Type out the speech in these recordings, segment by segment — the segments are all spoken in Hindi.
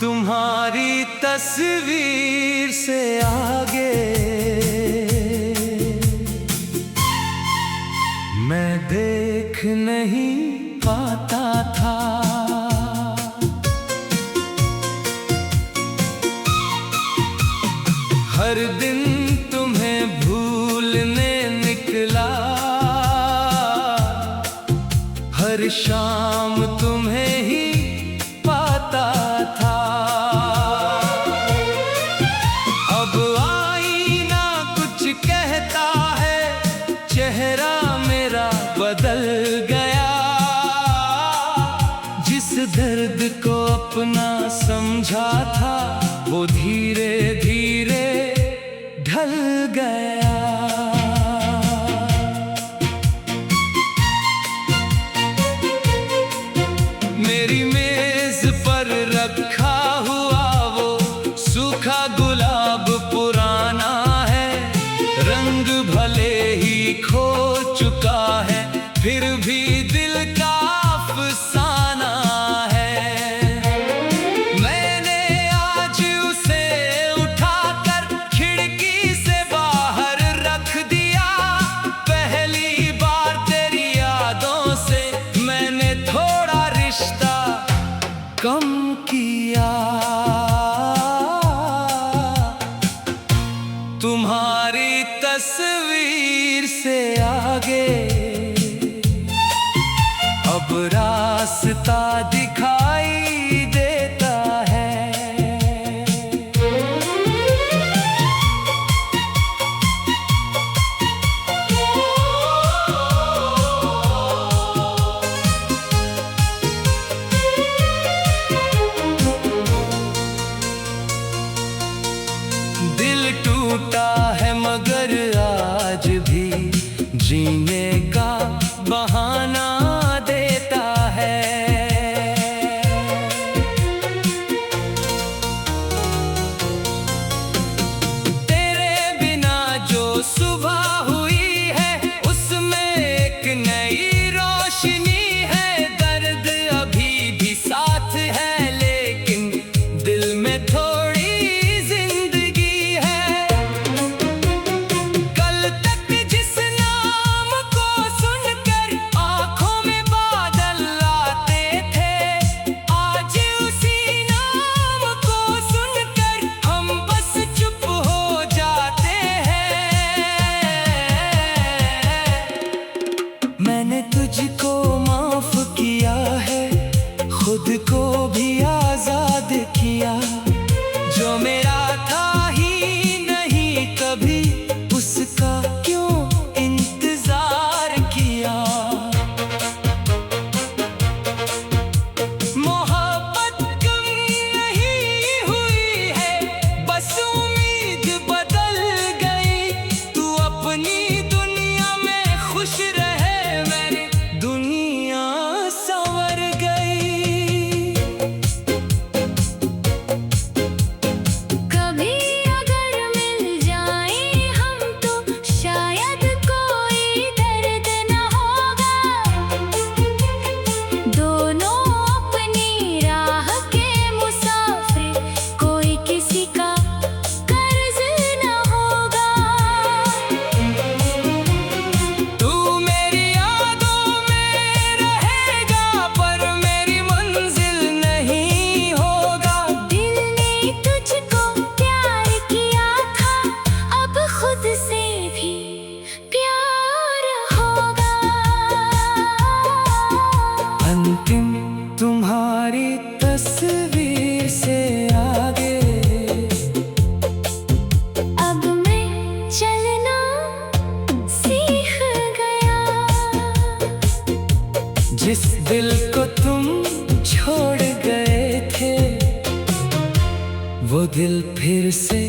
तुम्हारी तस्वीर से आगे मैं देख नहीं पाता था। हर दिन तुम्हें भूलने निकला, हर शाम तुम्हें ही पाता था। अब आईना कुछ कहता है, चेहरा मेरा बदल गया। जिस दर्द को अपना समझा था वो धीरे धीरे ढल गया। मेरी मेज पर रखा हुआ वो सूखा गुलाब पुराना है। रंग भले ही खो चुका है, फिर भी दिल का अफसाना है। मैंने आज उसे उठाकर खिड़की से बाहर रख दिया। पहली बार तेरी यादों से मैंने थोड़ा रिश्ता कम किया। तुम्हारी तस्वीर से आगे अब रास्ता दिखाई देता है। दिल टूटा है मगर आज भी जीने का बहाना देता है। तेरे बिना जो सुबह हुई है उसमें एक नई रोशनी है। दर्द अभी भी साथ है लेकिन दिल में थोड़ी मैंने तुझको माफ किया है, खुद को भी आजाद किया। जो मेरा था ही नहीं कभी उसका क्यों इंतजार किया। मोहब्बत कम नहीं हुई है, बस उम्मीद बदल गई। तू अपनी दुनिया में खुश रहे, दुनिया संवर गई। कभी अगर मिल जाएं हम तो शायद कोई दर्द न होगा। दोनों अपनी राह के मुसाफिर, कोई किसी का कर्ज न होगा। तू मेरी यादों में रहेगा पर मेरी मंजिल नहीं होगा। दिल ने तुझको प्यार किया था, अब खुद से भी प्यार होगा। अंतिम तुम्हारी तस्वीर से आगे अब मैं चलना सीख गया। जिस दिल को तुम छोड़ गए थे वो दिल फिर से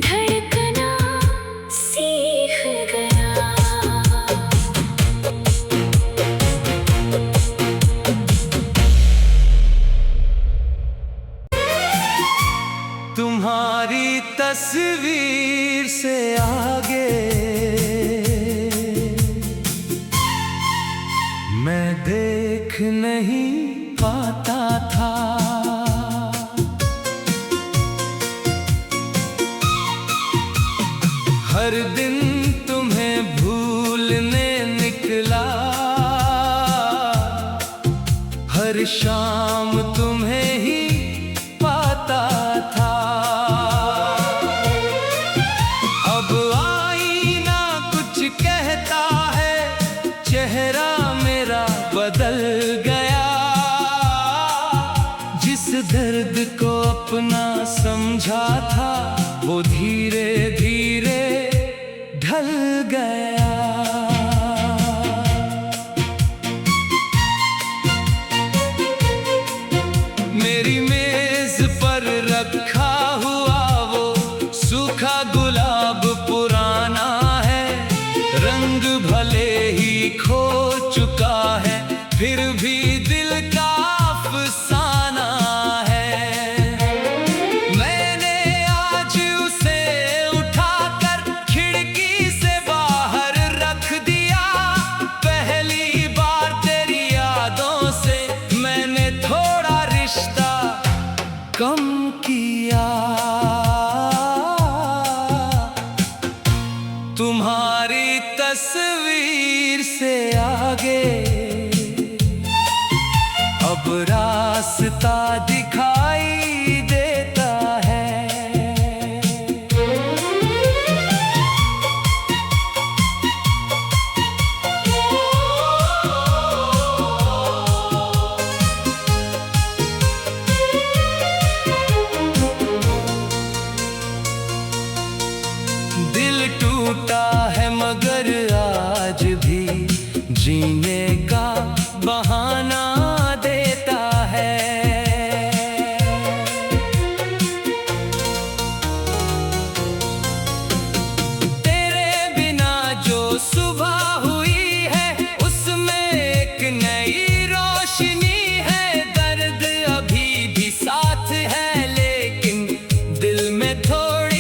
धड़कना सीख गया। तुम्हारी तस्वीर से आगे मैं देख नहीं पाता था। हर दिन तुम्हें भूलने निकला, हर शाम तुम्हें ही पाता था। अब आईना कुछ कहता है, चेहरा मेरा बदल गया। जिस दर्द को अपना समझा था, वो धीरे धीरे ढल गया। मेरी मेज पर रखा हुआ वो सूखा गुलाब पुराना है, रंग भले ही खो चुका है, फिर भी दिल का अफसाना है। मैंने आज उसे उठाकर खिड़की से बाहर रख दिया। पहली बार तेरी यादों से मैंने थोड़ा रिश्ता कम किया। तुम्हारी तस्वीर से आगे अब रास्ता दिखाई देता है। दिल टूटा है मगर आज भी जीने का बहाना देता है। तेरे बिना जो सुबह हुई है, उसमें एक नई रोशनी है। दर्द अभी भी साथ है, लेकिन दिल में थोड़ी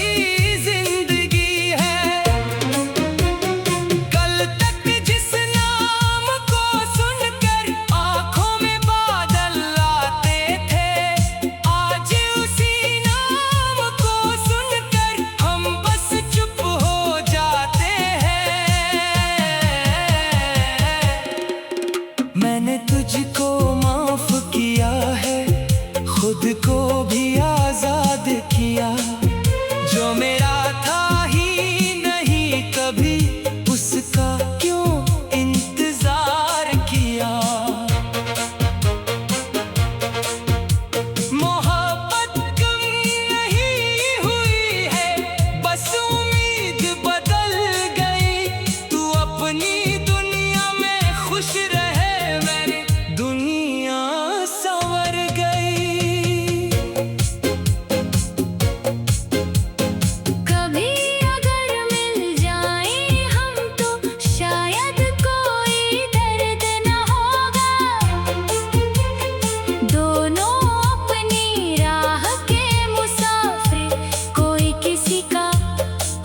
मैंने तुझको माफ किया है, खुद को भी आजाद किया। जो मेरा था ही नहीं कभी, उसका क्यों इंतजार किया। मोहब्बत कम नहीं हुई है, बस उम्मीद बदल गई। तू अपनी दुनिया में खुश रह, दुनिया संवर गई। कभी अगर मिल जाए हम तो शायद कोई दर्द न होगा। दोनों अपनी राह के मुसाफिर, कोई किसी का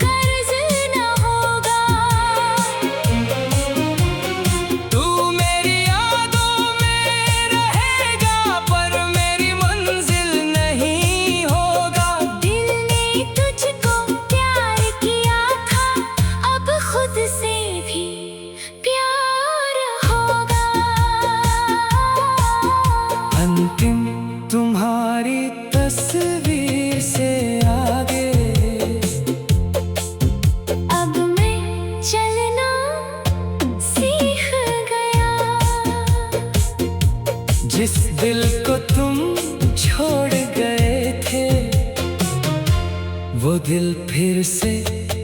कर्ज न होगा। तू मेरी यादों में रहेगा, पर मेरी मंजिल नहीं होगा। दिल ने तुझको प्यार किया था, अब खुद से भी प्यार होगा। अंतिम तुम्हारी तस्वीर से आगे अब मैं चलना सीख गया। जिस दिल को तुम छोड़ गए थे, वो दिल फिर से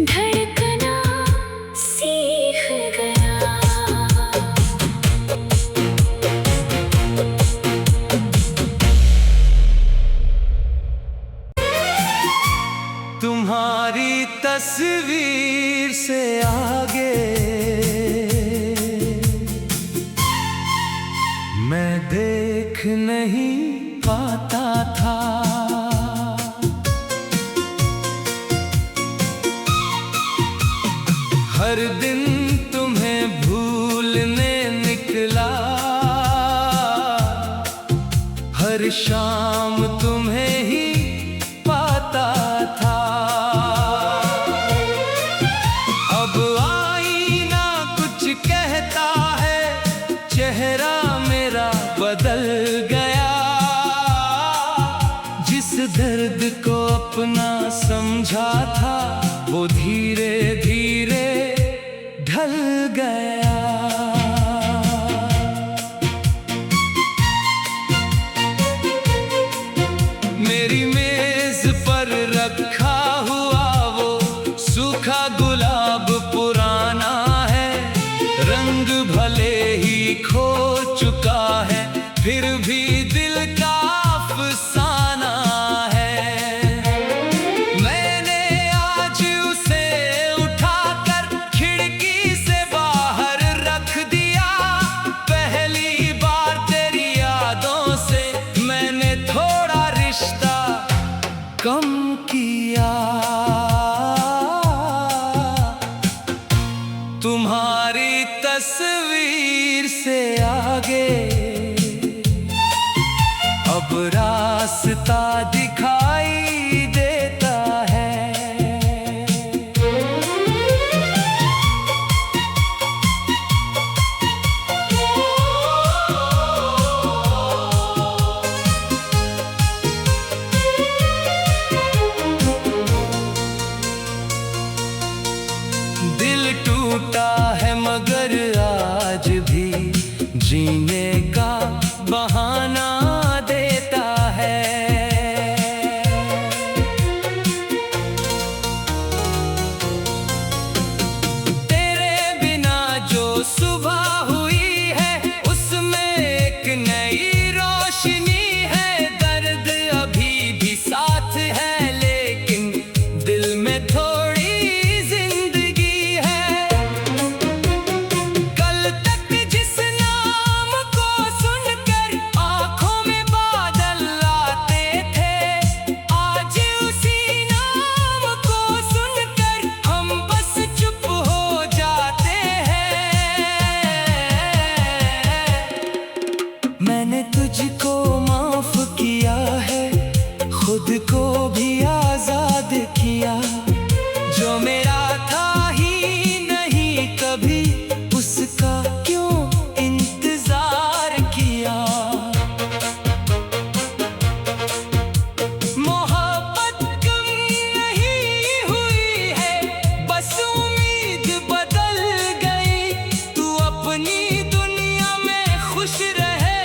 धड़कना सीख गया। तुम्हारी तस्वीर से आगे मैं देख नहीं पाता था। हर दिन तुम्हें भूलने निकला, हर शाम तुम्हें ही पाता था। दर्द को अपना समझा था वो धीरे धीरे ढल गया। मेरी मेज पर रखा हुआ वो सूखा गुलाब पुराना है, रंग भले ही खो चुका है फिर भी दिल का अफसाना है। मैंने आज उसे उठाकर खिड़की से बाहर रख दिया, पहली बार तेरी यादों से मैंने थोड़ा रिश्ता कम किया। तुम्हारी तस्वीर से आगे अब रास्ता दिखाई देता है। दिल टूटा है मगर आज भी जीने का बहाना देता है। तेरे बिना जो सुबह हुई है उसमें एक नई रोशनी है। दर्द अभी भी साथ है लेकिन दिल में थोड़ी मैंने तुझको माफ किया है, खुद को भी आजाद किया। जो मेरा था ही नहीं कभी उसका क्यों इंतजार किया। मोहब्बत कम नहीं हुई है बस उम्मीद बदल गई। तू अपनी दुनिया में खुश रहे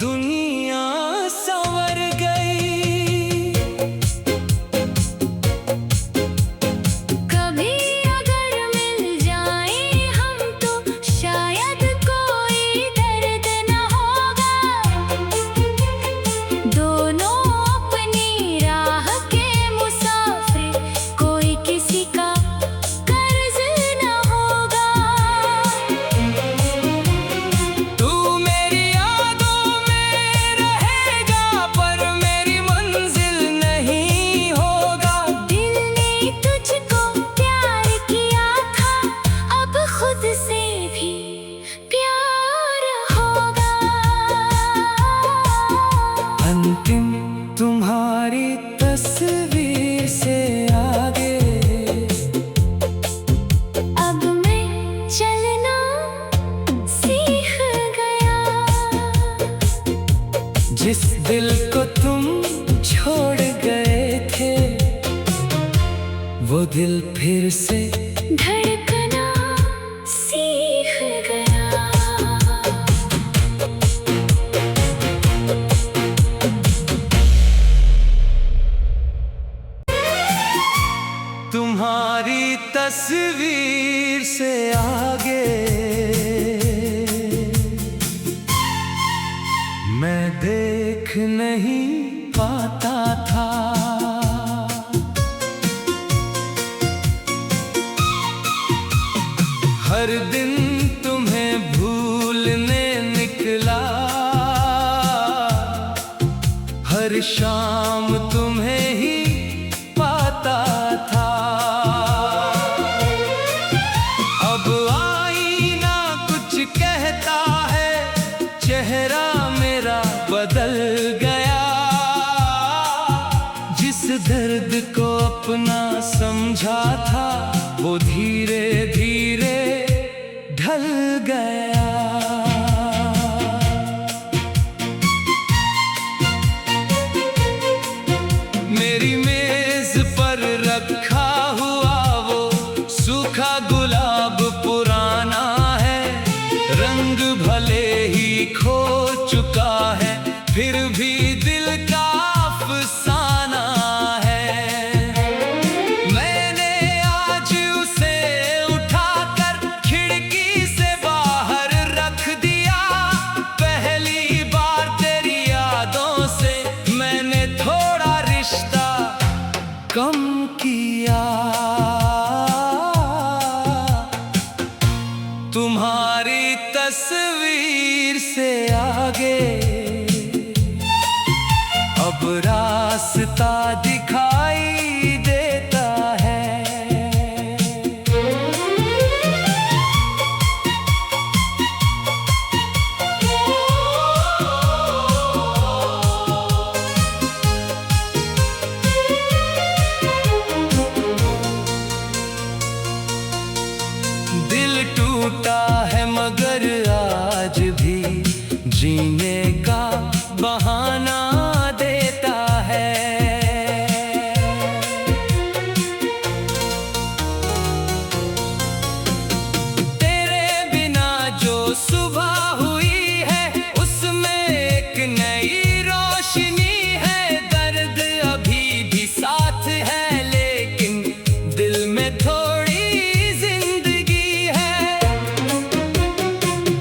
दुनिया संवर गई। कभी अगर मिल जाए हम तो शायद कोई दर्द न होगा। दोनों अपनी राह के मुसाफिर, कोई किसी का कर्ज न होगा। तू मेरी यादों में रहेगा पर मेरी मंजिल नहीं होगा। दिल ने तुझको प्यार किया था अब खुद से भी प्यार होगा। अंतिम तुम्हारी तस्वीर से आगे अब मैं चलना सीख गया। जिस दिल को तुम छोड़ गए थे वो दिल फिर से धड़कना सीख गया। तुम्हारी तस्वीर से आगे मैं देख नहीं पाता था। हर दिन तुम्हें भूलने निकला, हर शाम तुम्हें ही पाता था। अब आईना कुछ कहता है, चेहरा मेरा बदल गया। जिस दर्द को अपना समझा था वो धीरे धीरे ढल गया। मेरी मेज पर रखा हुआ वो सूखा गुलाब पुराना है, रंग भले ही खो चुका है, फिर भी दिल का अफसाना है। मैंने आज उसे उठाकर खिड़की से बाहर रख दिया, पहली बार तेरी यादों से मैंने थोड़ा रिश्ता कम किया। तुम्हारी तस्वीर से आगे अब रास्ता दिखाई देता है। दिल टूटा है मगर आज भी जीने का बहाना देता है। तेरे बिना जो सुबह हुई है उसमें एक नई रोशनी है। दर्द अभी भी साथ है लेकिन दिल में थोड़ी जिंदगी है।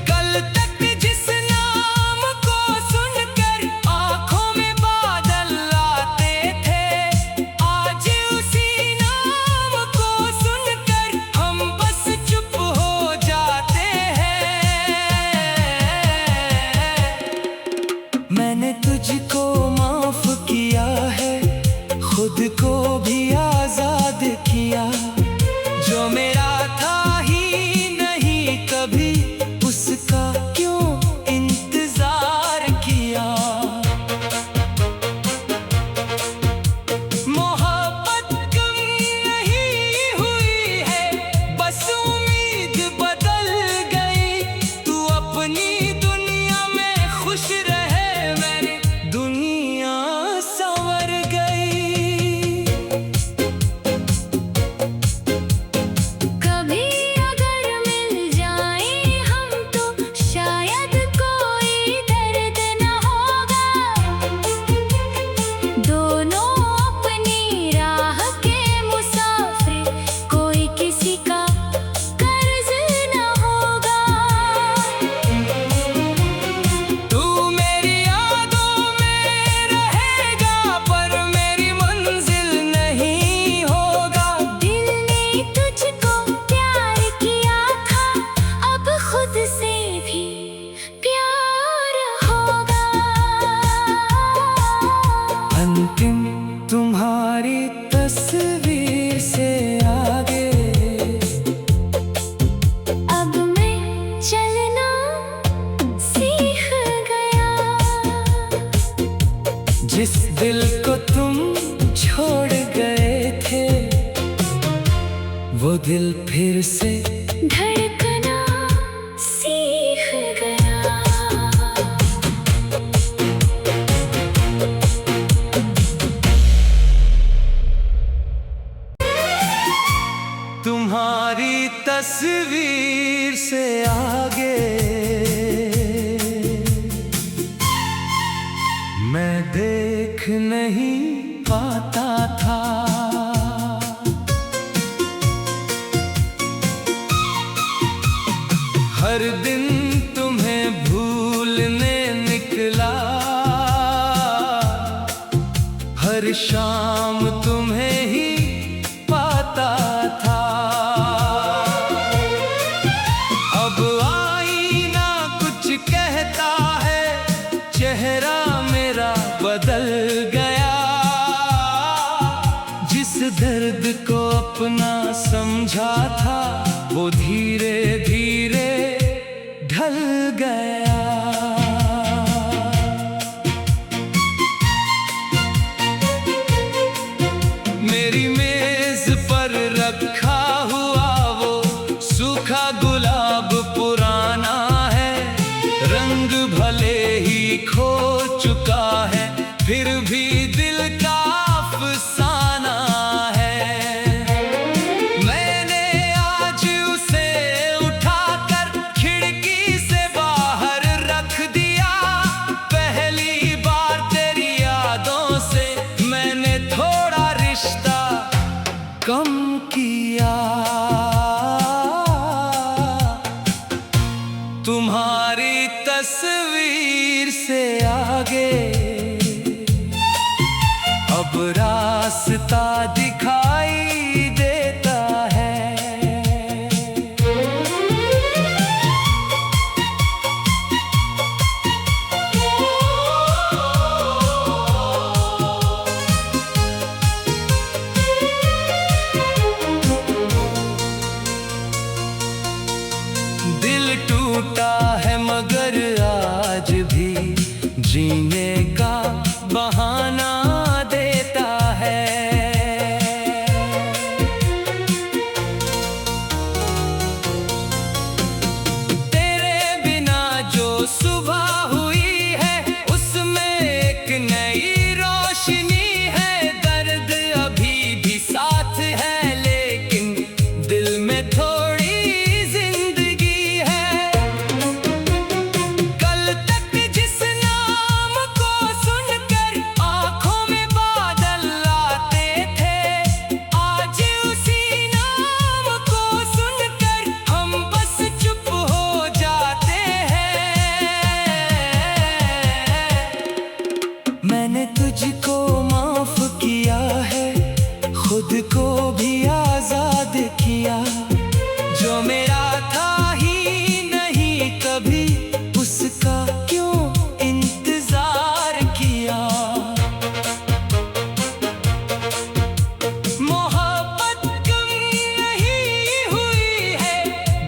कल तक जिस नाम को सुनकर आंखों में बादल आते थे, आज उसी नाम को सुनकर हम बस चुप हो जाते हैं। मैंने तुझको माफ किया है, खुद को भी आजाद किया। जो मेरा था ही नहीं कभी उसका क्यों इंतजार किया। मोहब्बत कम नहीं हुई है, बस उम्मीद बदल गई। तू अपनी दुनिया में खुश रहे, मेरी दुनिया संवर गई। कभी अगर मिल जाए हम तो शायद कोई दर्द न होगा। दोनों अपनी राह के मुसाफिर, कोई किसी का कर्ज न होगा। तू मेरी यादों में रहेगा पर मेरी मंजिल नहीं होगा। दिल ने तुझको प्यार किया था, अब खुद से भी प्यार होगा। अंतिम तुम्हारी तस्वीर से आगे अब मैं चलना सीख गया। जिस दिल को तुम छोड़ गए थे वो दिल फिर से धड़कना सीख गया। तुम्हारी तस्वीर से आगे मैं देख नहीं पाता था। हर दिन तुम्हें भूलने निकला, हर शाम तुम्हें ही पाता था। अब आईना कुछ कहता है, चेहरा मेरा बदल गया। जिस दर्द को अपना समझा था वो धीरे धीरे ढल गया। मेरी मेज पर रखा हुआ वो सूखा गुलाब पुराना है, रंग भले ही खो चुका है, फिर भी दिल का अब रास्ता दिखाई देता है। दिल टूटा है मगर आज भी जीने का बहाना देता है। तेरे बिना जो सुबह हुई है उसमें एक नई रोशनी है। दर्द अभी भी साथ है लेकिन दिल में थोड़ी जिंदगी है। कल तक जिस नाम को सुनकर आंखों में बादल आते थे, आज उसी नाम को सुनकर हम बस चुप हो जाते हैं। मैंने तुझको माफ किया है, खुद को भी आजाद किया। जो मेरा था ही नहीं कभी उसका क्यों इंतजार किया। मोहब्बत कम नहीं हुई है,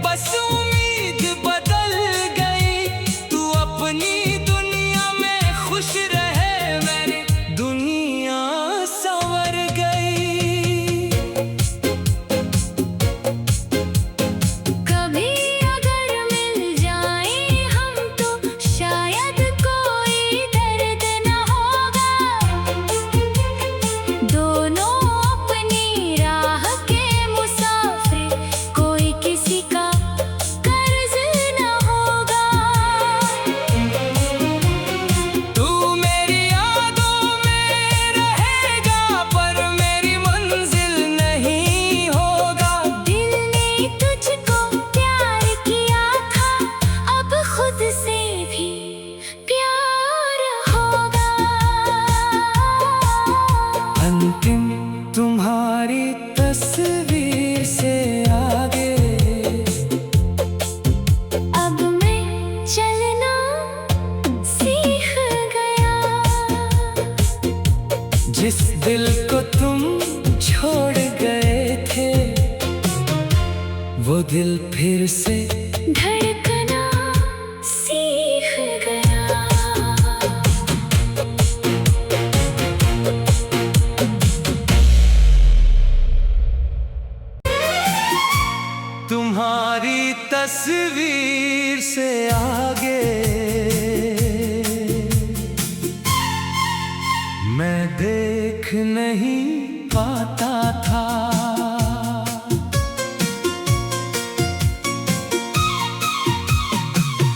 बस उम्मीद बदल गई। तू अपनी दुनिया में खुश रहे, मेरी दुनिया संवर गई। कभी अगर मिल जाए हम तो शायद कोई दर्द न होगा। दोनों अपनी राह के मुसाफिर, कोई किसी का कर्ज न होगा। तू मेरी यादों में रहेगा पर मेरी मंजिल नहीं होगा। दिल ने तुझको प्यार किया था, अब खुद से भी प्यार होगा। अंतिम तुम्हारी तस्वीर से आगे अब मैं चलना सीख गया। जिस दिल को तुम छोड़ गए थे वो दिल फिर से धड़कना सीख गया। तुम्हारी तस्वीर से आगे मैं देख नहीं पाता था।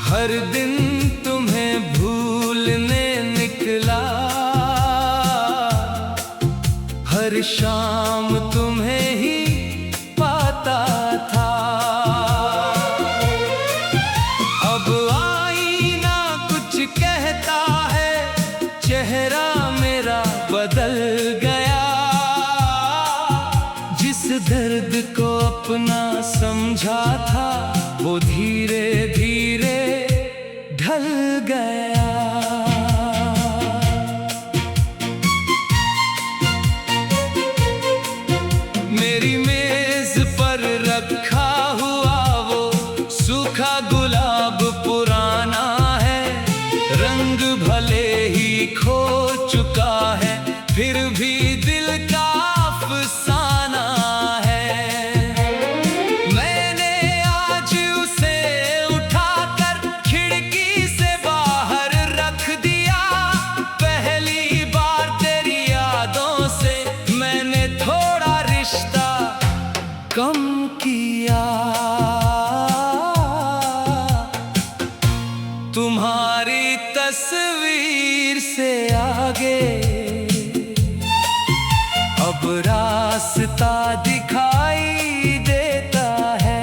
हर दिन तुम्हें भूलने निकला, हर शाम तुम्हें ही पाता था। अब आईना कुछ कहता है, चेहरा मेरा बदल गया। जिस दर्द को अपना समझा था वो धीरे धीरे ढल गया। मेरी मेज पर रखा हुआ वो सूखा गुलाब पुराना है। रंग भले ही खो चुका है फिर भी दिल का अफसाना है। मैंने आज उसे उठाकर खिड़की से बाहर रख दिया। पहली बार तेरी यादों से मैंने थोड़ा रिश्ता कम किया। तुम्हारी तस्वीर से आगे अब रास्ता दिखाई देता है।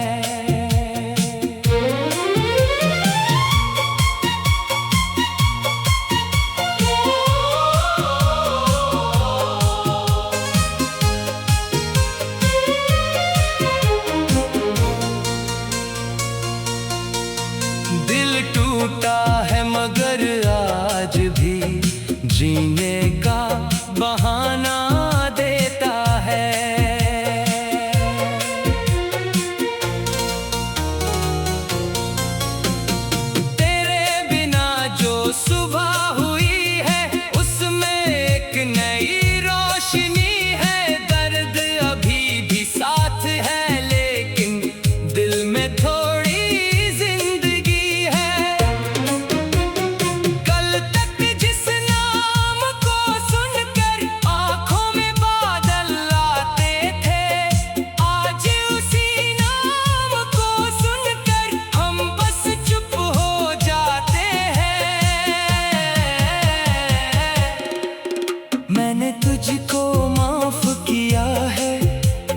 मैंने तुझको माफ किया है,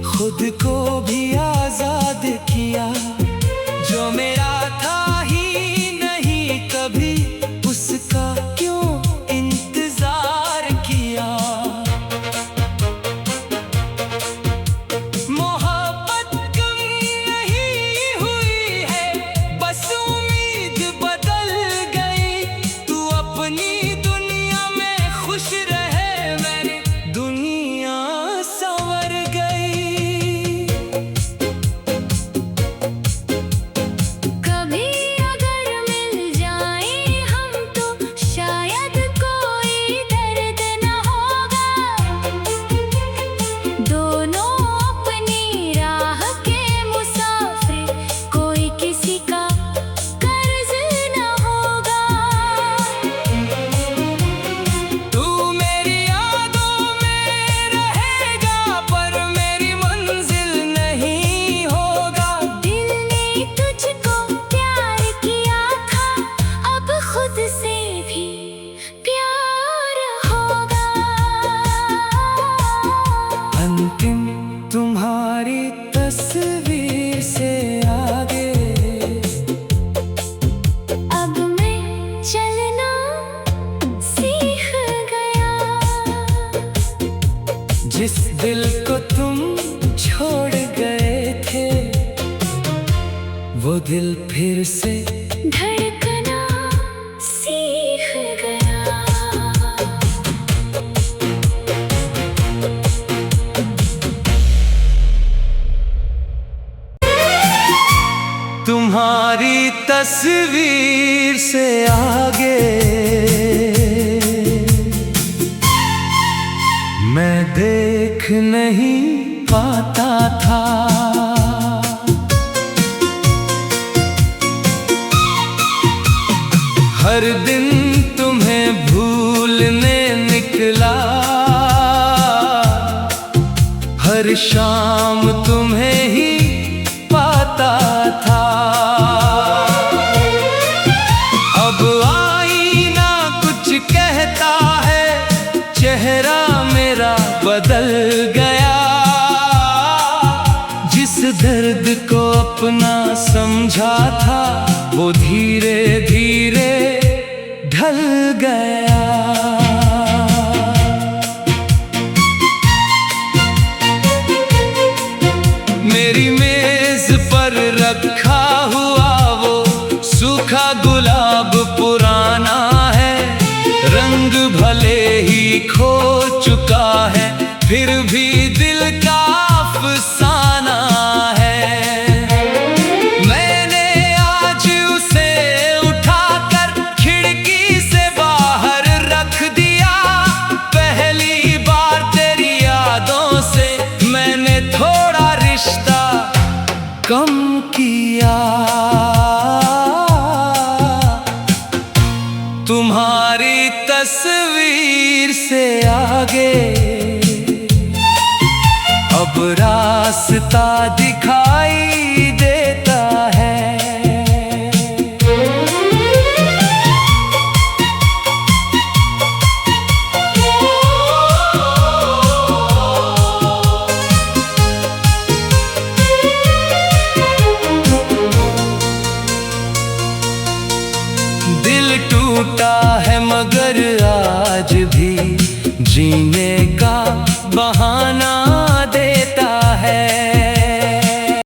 खुद को भी आजाद किया। जो मेरा था ही नहीं कभी, उसका क्यों इंतजार किया। मोहब्बत कम नहीं हुई है, बस उम्मीद बदल गई। तू अपनी दुनिया में खुश रहे, मेरी दुनिया संवर गई। कभी अगर मिल जाए हम तो शायद कोई दर्द न होगा। दोनों अपनी राह के मुसाफिर, कोई किसी का कर्ज न होगा। तू मेरी यादों में रहेगा, पर मेरी मंजिल नहीं होगा। दिल ने तुझको प्यार किया था, अब खुद से भी प्यार होगा। अंतिम तुम्हारी तस्वीर से आगे, अब मैं चलना सीख गया। जिस दिल को तुम छोड़ गए थे, वो दिल फिर से धड़कना सीख गया। तुम्हारी तस्वीर से आगे मैं देख नहीं पाता था। हर दिन तुम्हें भूलने निकला, हर शाम तुम्हें ही पाता था। अब आईना कुछ कहता है, चेहरा मेरा बदल गया। जिस दर्द को अपना समझा था, वो धीरे धीरे ढल गया। मेरी मेज पर रखा हुआ वो सूखा गुलाब पुराना है। रंग भले ही खो चुका है, फिर भी दिल का अफसाना है। मैंने आज उसे उठाकर खिड़की से बाहर रख दिया। पहली बार तेरी यादों से मैंने थोड़ा रिश्ता कम किया। तुम्हारी तस्वीर से आगे अब रास्ता दिखाई देता है। दिल टूटा है मगर आज भी जीने का बहाना